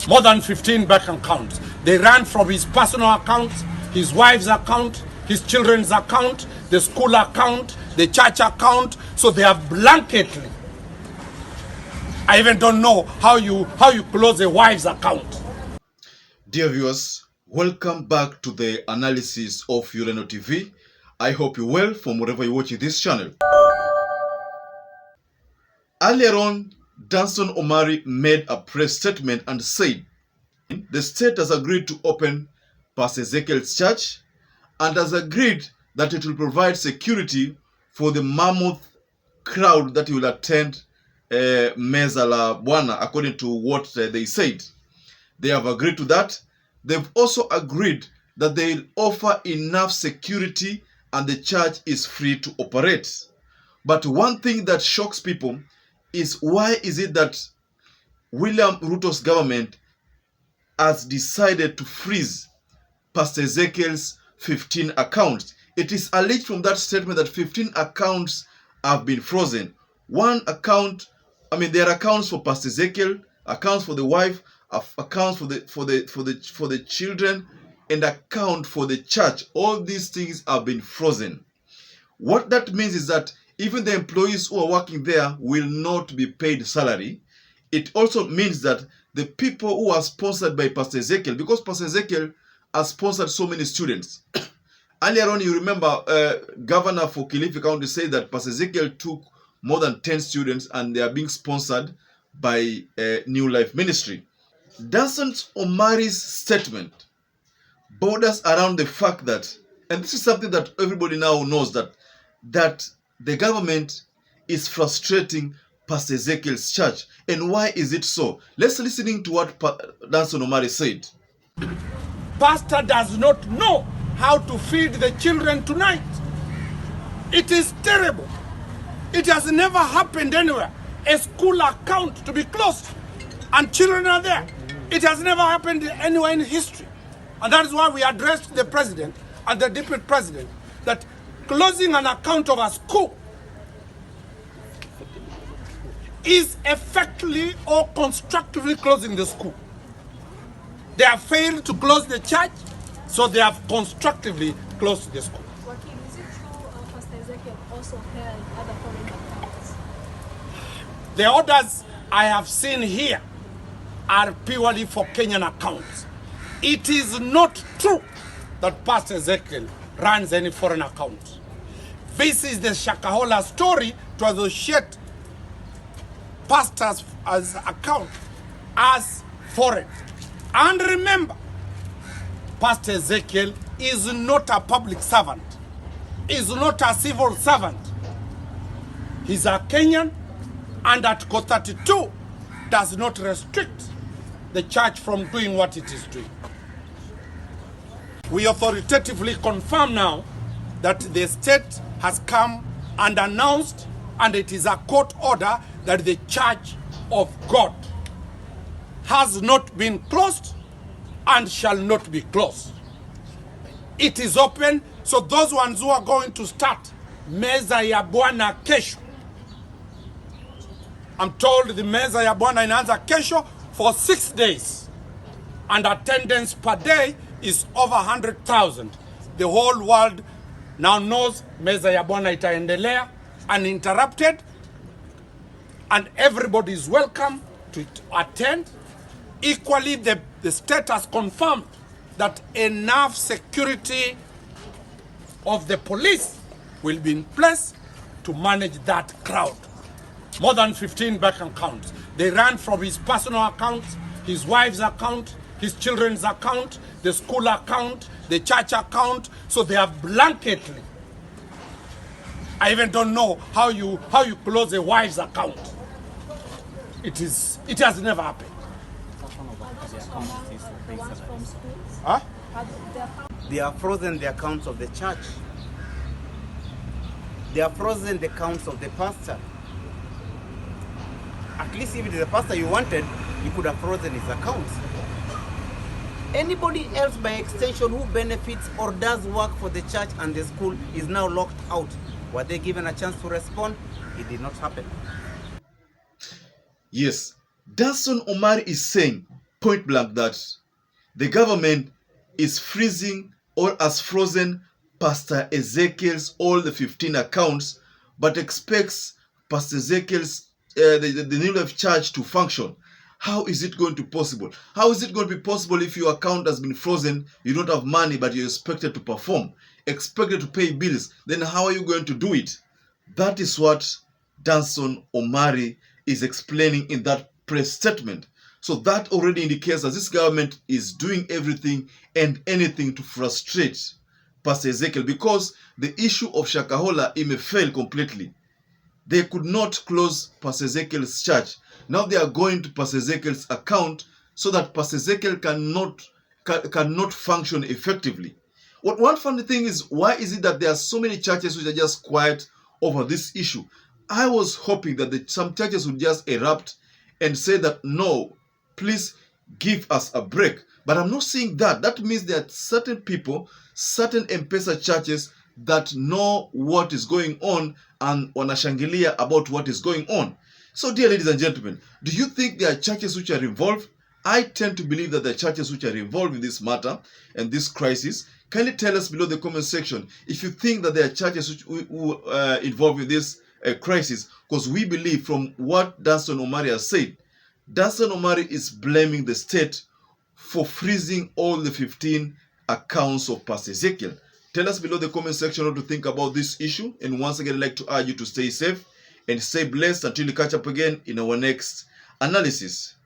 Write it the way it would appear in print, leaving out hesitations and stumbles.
More than 15 bank accounts. They ran from his personal account, his wife's account, his children's account, the school account, the church account. So they have blanketly. I even don't know how you close a wife's account. Dear viewers, welcome back to the analysis of YOLENO TV. I hope you're well from wherever you're watching this channel. Earlier on, Danson Omari made a press statement and said the state has agreed to open Pastor Ezekiel's church and has agreed that it will provide security for the mammoth crowd that will attend Meza la Bwana, according to what they said. They have agreed to that. They've also agreed that they'll offer enough security and the church is free to operate. But one thing that shocks people is why is it that William Ruto's government has decided to freeze Pastor Ezekiel's 15 accounts. It is alleged from that statement that 15 accounts have been frozen. One account, there are accounts for Pastor Ezekiel, accounts for the wife, accounts for the children, and account for the church. All these things have been frozen. What that means is that even the employees who are working there will not be paid salary. It also means that the people who are sponsored by Pastor Ezekiel, because Pastor Ezekiel has sponsored so many students. Earlier on, you remember, Governor for Kilifi County said that Pastor Ezekiel took more than 10 students and they are being sponsored by New Life Ministry. Danson Omari's statement borders around the fact that, and this is something that everybody now knows, that the government is frustrating Pastor Ezekiel's church. And why is it so? Let's listen to what Danson Omari said. Pastor does not know how to feed the children tonight. It is terrible. It has never happened anywhere. A school account to be closed and children are there. It has never happened anywhere in history. And that is why we addressed the president and the deputy president that closing an account of a school is effectively or constructively closing the school. They have failed to close the church, so they have constructively closed the school. Is it true Pastor Ezekiel also held other foreign accounts? The orders I have seen here are purely for Kenyan accounts. It is not true that Pastor Ezekiel runs any foreign account. This is the SHAKAHOLA story to associate pastors as account as foreign. And remember, Pastor Ezekiel is not a public servant, is not a civil servant. He's a Kenyan, and Article 32 does not restrict the church from doing what it is doing. We authoritatively confirm now that the state has come and announced, and it is a court order, that the Church of God has not been closed and shall not be closed. It is open, so those ones who are going to start Meza ya Bwana kesho, I'm told the Meza ya Bwana inaanza kesho for 6 days, and attendance per day is over 100,000. The whole world now knows Meza ya Bwana itaendelea uninterrupted, and everybody is welcome to attend. Equally, the state has confirmed that enough security of the police will be in place to manage that crowd. More than 15 bank accounts. They ran from his personal account, his wife's account, his children's account, the school account, the church account. So they have blanketly. I even don't know how you close a wife's account. It has never happened. Huh? They are frozen the accounts of the church. They are frozen the accounts of the pastor. At least if it is the pastor you wanted, you could have frozen his accounts. Anybody else by extension who benefits or does work for the church and the school is now locked out. Were they given a chance to respond? It did not happen. Yes, Danson Omari is saying point blank that the government is freezing or has frozen Pastor Ezekiel's all the 15 accounts, but expects Pastor Ezekiel's the New Life Church to function. How is it going to be possible? How is it going to be possible if your account has been frozen, you don't have money, but you're expected to perform, expected to pay bills? Then how are you going to do it? That is what Danson Omari is explaining in that press statement. So that already indicates that this government is doing everything and anything to frustrate Pastor Ezekiel, because the issue of Shakahola, it may fail completely. They could not close Pastor Ezekiel's church. Now they are going to Pastor Ezekiel's account so that Pastor Ezekiel cannot function effectively. One funny thing is, why is it that there are so many churches which are just quiet over this issue? I was hoping that some churches would just erupt and say that, no, please give us a break. But I'm not seeing that. That means there are certain people, certain M-Pesa churches that know what is going on and wanashangilia about what is going on. So, dear ladies and gentlemen, do you think there are churches which are involved? I tend to believe that there are churches which are involved in this matter and this crisis. Kindly tell us below the comment section if you think that there are churches who are involved in this crisis, because we believe from what Danson Omari has said, Danson Omari is blaming the state for freezing all the 15 accounts of Pastor Ezekiel. Tell us below the comment section what to think about this issue. And once again, I'd like to urge you to stay safe and stay blessed until we catch up again in our next analysis.